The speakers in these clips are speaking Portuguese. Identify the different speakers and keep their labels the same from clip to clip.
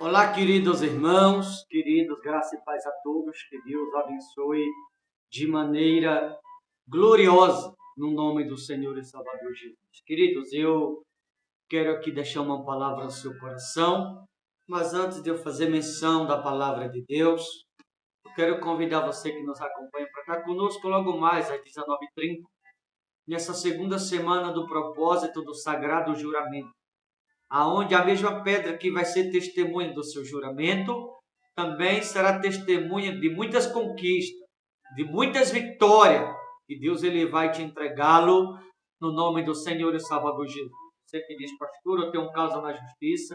Speaker 1: Olá, queridos irmãos, queridos, graça e paz a todos, que Deus abençoe de maneira gloriosa, no nome do Senhor e Salvador Jesus. Queridos, eu quero aqui deixar uma palavra ao seu coração, mas antes de eu fazer menção da palavra de Deus, eu quero convidar você que nos acompanha para estar conosco logo mais às 19h30, nessa segunda semana do propósito do Sagrado Juramento, aonde a mesma pedra que vai ser testemunha do seu juramento, também será testemunha de muitas conquistas, de muitas vitórias, e Deus ele vai te entregá-lo no nome do Senhor e Salvador Jesus. Você que diz, pastor, eu tenho um caso na justiça,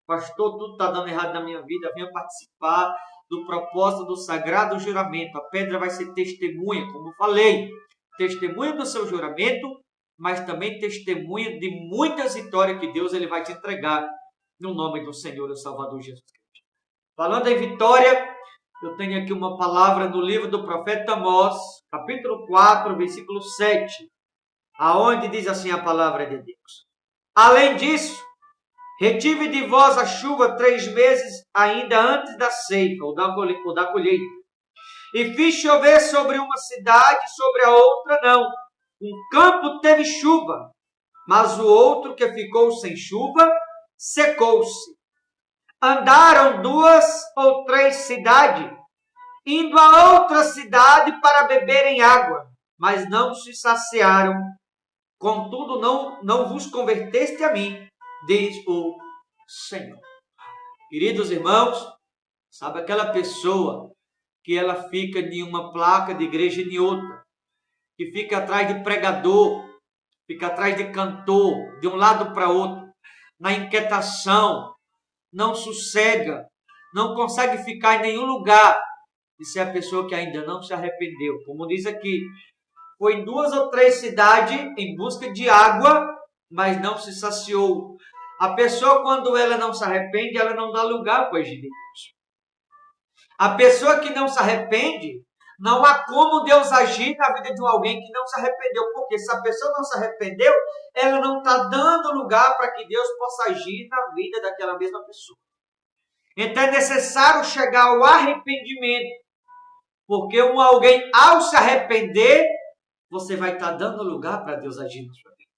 Speaker 1: pastor, tudo está dando errado na minha vida, venha participar do propósito do sagrado juramento. A pedra vai ser testemunha, como eu falei, testemunha do seu juramento, mas também testemunha de muitas vitórias que Deus ele vai te entregar no nome do Senhor e Salvador Jesus Cristo. Falando em vitória, eu tenho aqui uma palavra no livro do profeta Amós, capítulo 4, versículo 7, aonde diz assim a palavra de Deus: além disso, retive de vós a chuva 3 meses ainda antes da ceifa ou da colheita, e fiz chover sobre uma cidade, sobre a outra não. Um campo teve chuva, mas o outro que ficou sem chuva secou-se. Andaram 2 ou 3 cidades, indo a outra cidade para beberem água, mas não se saciaram. Contudo, não vos converteste a mim, diz o Senhor. Queridos irmãos, sabe aquela pessoa que ela fica de uma placa de igreja em outra, que fica atrás de pregador, fica atrás de cantor, de um lado para outro, na inquietação, não sossega, não consegue ficar em nenhum lugar. Isso é a pessoa que ainda não se arrependeu. Como diz aqui, foi em 2 ou 3 cidades em busca de água, mas não se saciou. A pessoa, quando ela não se arrepende, ela não dá lugar para agir de Deus. A pessoa que não se arrepende, não há como Deus agir na vida de alguém que não se arrependeu. Porque se a pessoa não se arrependeu, ela não está dando lugar para que Deus possa agir na vida daquela mesma pessoa. Então é necessário chegar ao arrependimento. Porque alguém, ao se arrepender, você vai estar dando lugar para Deus agir na sua vida.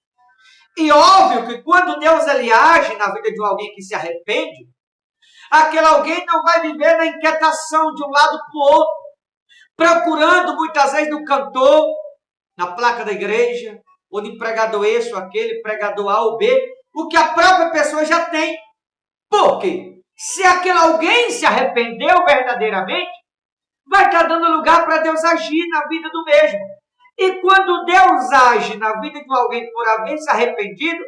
Speaker 1: E óbvio que quando Deus ele age na vida de alguém que se arrepende, aquele alguém não vai viver na inquietação de um lado para o outro, procurando muitas vezes no cantor, na placa da igreja, ou de pregador esse ou aquele, pregador A ou B, o que a própria pessoa já tem. Por quê? Se aquele alguém se arrependeu verdadeiramente, vai estar dando lugar para Deus agir na vida do mesmo. E quando Deus age na vida de alguém por haver se arrependido,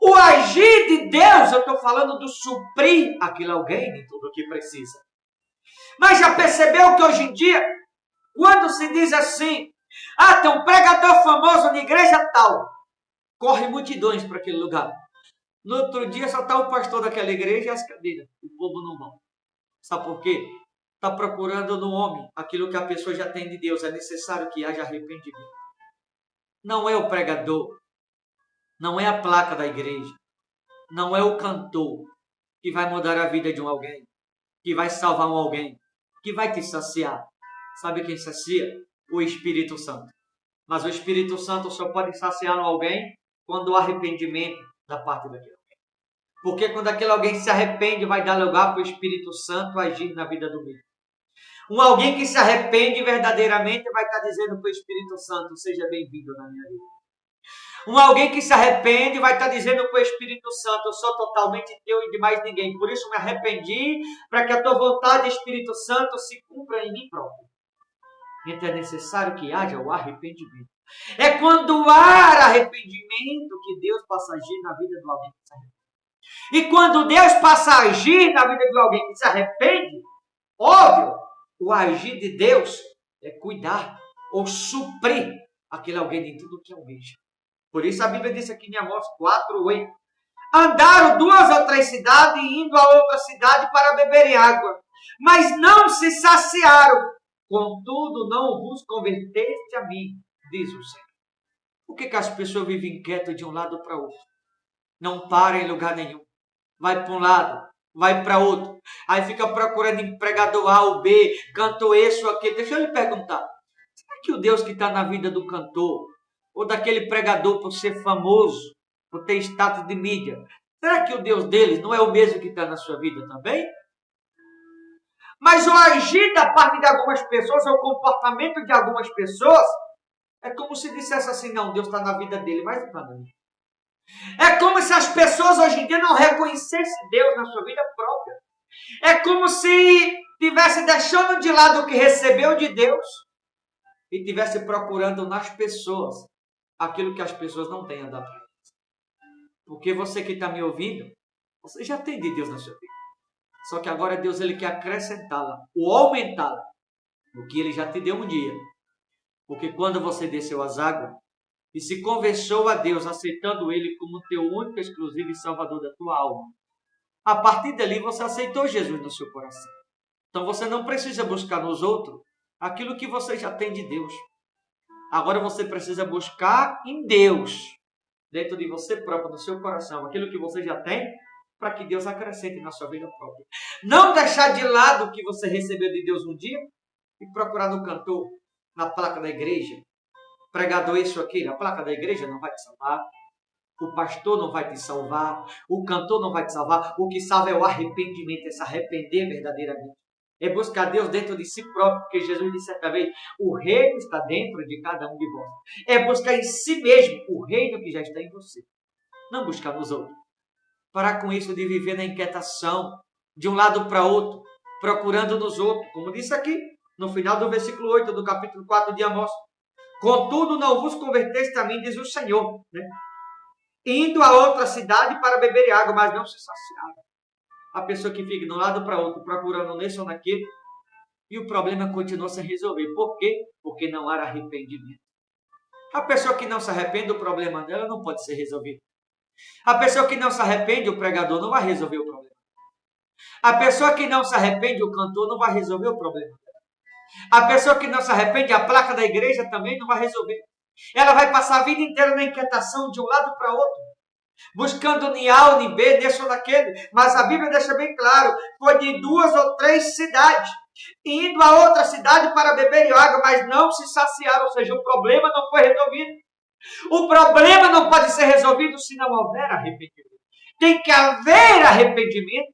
Speaker 1: o agir de Deus, eu estou falando do suprir aquele alguém de tudo o que precisa. Mas já percebeu que hoje em dia, quando se diz assim, tem um pregador famoso na igreja tal, corre multidões para aquele lugar. No outro dia só está o pastor daquela igreja e as cadeiras. O povo não vai. Sabe por quê? Está procurando no homem aquilo que a pessoa já tem de Deus. É necessário que haja arrependimento. Não é o pregador, não é a placa da igreja, não é o cantor que vai mudar a vida de um alguém, que vai salvar um alguém, que vai te saciar. Sabe quem sacia? O Espírito Santo. Mas o Espírito Santo só pode saciar um alguém quando há arrependimento da parte daquele alguém. Porque quando aquele alguém se arrepende, vai dar lugar para o Espírito Santo agir na vida do mesmo. Um alguém que se arrepende verdadeiramente vai estar dizendo para o Espírito Santo, seja bem-vindo na minha vida. Um alguém que se arrepende vai estar dizendo para o Espírito Santo, eu sou totalmente teu e de mais ninguém. Por isso me arrependi, para que a tua vontade, Espírito Santo, se cumpra em mim próprio. Então é necessário que haja o arrependimento. É quando há arrependimento que Deus passa a agir na vida de alguém que se arrepende. E quando Deus passa a agir na vida de alguém que se arrepende, óbvio, o agir de Deus é cuidar ou suprir aquele alguém de tudo que almeja. Por isso a Bíblia diz aqui em Amós 4:8. Andaram 2 ou 3 cidades, indo a outra cidade para beberem água, mas não se saciaram. Contudo, não vos converteste a mim, diz o Senhor. Por que as pessoas vivem inquietas de um lado para o outro? Não param em lugar nenhum. Vai para um lado, vai para outro. Aí fica procurando empregador A ou B, cantor esse ou aquele. Deixa eu lhe perguntar. Será que o Deus que está na vida do cantor, ou daquele pregador por ser famoso, por ter status de mídia, será que o Deus deles não é o mesmo que está na sua vida também? Mas o agir da parte de algumas pessoas, o comportamento de algumas pessoas, é como se dissesse assim, não, Deus está na vida dele, mas não está na minha. É como se as pessoas hoje em dia não reconhecessem Deus na sua vida própria. É como se estivesse deixando de lado o que recebeu de Deus e estivesse procurando nas pessoas aquilo que as pessoas não têm a dar para eles. Porque você que está me ouvindo, você já tem de Deus na sua vida. Só que agora Deus ele quer acrescentá-la, ou aumentá-la, o que ele já te deu um dia. Porque quando você desceu as águas e se conversou a Deus, aceitando ele como teu único, exclusivo e salvador da tua alma, a partir dali você aceitou Jesus no seu coração. Então você não precisa buscar nos outros aquilo que você já tem de Deus. Agora você precisa buscar em Deus, dentro de você próprio, no seu coração, aquilo que você já tem, para que Deus acrescente na sua vida própria. Não deixar de lado o que você recebeu de Deus um dia e procurar no cantor, na placa da igreja, pregador isso aqui, a placa da igreja não vai te salvar, o pastor não vai te salvar, o cantor não vai te salvar, o que salva é o arrependimento, é se arrepender verdadeiramente. É buscar Deus dentro de si próprio, porque Jesus disse certa vez, o reino está dentro de cada um de vós. É buscar em si mesmo o reino que já está em você, não buscar nos outros. Parar com isso de viver na inquietação, de um lado para outro, procurando nos outros, como disse aqui, no final do versículo 8 do capítulo 4 de Amós. Contudo, não vos converteste a mim, diz o Senhor, né? Indo a outra cidade para beber água, mas não se saciaram. A pessoa que fica de um lado para outro, procurando nesse ou naquele, e o problema continua sem resolver. Por quê? Porque não há arrependimento. A pessoa que não se arrepende, o problema dela não pode ser resolvido. A pessoa que não se arrepende, o pregador não vai resolver o problema. A pessoa que não se arrepende, o cantor não vai resolver o problema. A pessoa que não se arrepende, a placa da igreja também não vai resolver. Ela vai passar a vida inteira na inquietação de um lado para outro, buscando nem A ou nem B, nesse ou naquele. Mas a Bíblia deixa bem claro, foi de 2 ou 3 cidades, indo a outra cidade para beber água, mas não se saciaram, ou seja, o problema não foi resolvido. O problema não pode ser resolvido se não houver arrependimento. Tem que haver arrependimento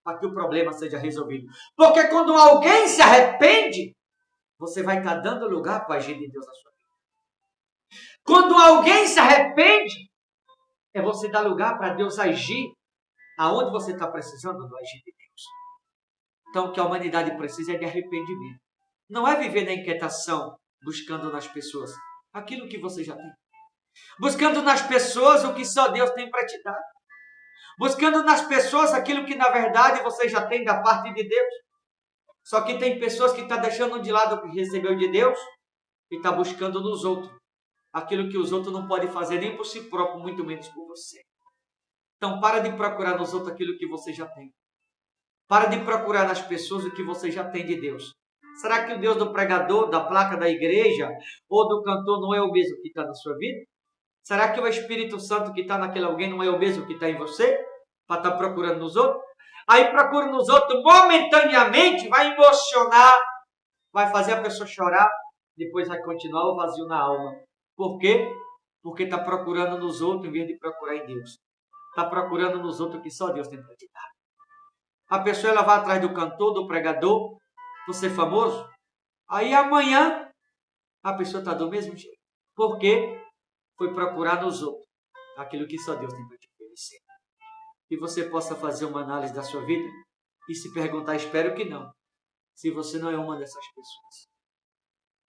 Speaker 1: para que o problema seja resolvido. Porque quando alguém se arrepende, você vai estar dando lugar para o agir de Deus na sua vida. Quando alguém se arrepende, é você dar lugar para Deus agir aonde você está precisando do agir de Deus. Então, o que a humanidade precisa é de arrependimento. Não é viver na inquietação, buscando nas pessoas aquilo que você já tem. Buscando nas pessoas o que só Deus tem para te dar. Buscando nas pessoas aquilo que na verdade você já tem da parte de Deus. Só que tem pessoas que estão deixando de lado o que recebeu de Deus e estão buscando nos outros aquilo que os outros não podem fazer nem por si próprio, muito menos por você. Então para de procurar nos outros aquilo que você já tem. Para de procurar nas pessoas o que você já tem de Deus. Será que o Deus do pregador, da placa da igreja ou do cantor não é o mesmo que está na sua vida? Será que o Espírito Santo que está naquele alguém não é o mesmo que está em você? Para estar procurando nos outros? Aí procura nos outros momentaneamente, vai emocionar, vai fazer a pessoa chorar, depois vai continuar o vazio na alma. Por quê? Porque está procurando nos outros em vez de procurar em Deus. Está procurando nos outros o que só Deus tem para te dar. A pessoa ela vai atrás do cantor, do pregador, por ser famoso. Aí amanhã a pessoa está do mesmo jeito. Por quê? Foi procurar nos outros aquilo que só Deus tem para te oferecer. Que você possa fazer uma análise da sua vida e se perguntar, espero que não, se você não é uma dessas pessoas.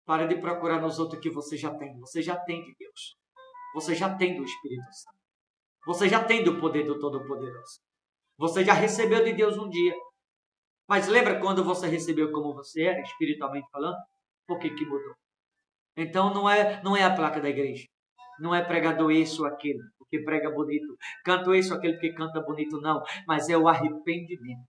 Speaker 1: Pare de procurar nos outros o que você já tem. Você já tem de Deus. Você já tem do Espírito Santo. Você já tem do poder do Todo-Poderoso. Você já recebeu de Deus um dia. Mas lembra quando você recebeu como você era, espiritualmente falando? Por que mudou? Então não é a placa da igreja. Não é pregador isso ou aquele, porque prega bonito. Canto isso ou aquele, porque canta bonito, não. Mas é o arrependimento.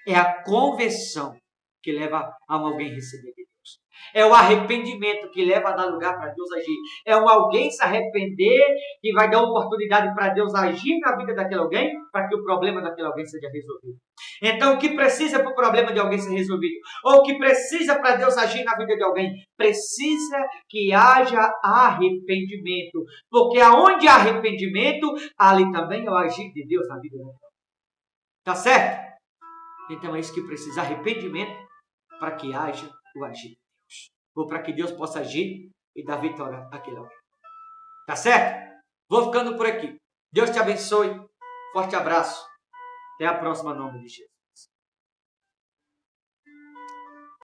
Speaker 1: É a conversão que leva a alguém a receber de Deus. É o arrependimento que leva a dar lugar para Deus agir. É um alguém se arrepender que vai dar oportunidade para Deus agir na vida daquele alguém, para que o problema daquele alguém seja resolvido. Então, o que precisa para o problema de alguém ser resolvido? Ou o que precisa para Deus agir na vida de alguém? Precisa que haja arrependimento. Porque aonde há arrependimento, ali também é o agir de Deus na vida daquele alguém. Tá certo? Então é isso que precisa, arrependimento, para que haja o agir de Deus. Ou para que Deus possa agir e dar vitória àquele alguém. Tá certo? Vou ficando por aqui. Deus te abençoe. Forte abraço. Até a próxima, em nome de Jesus.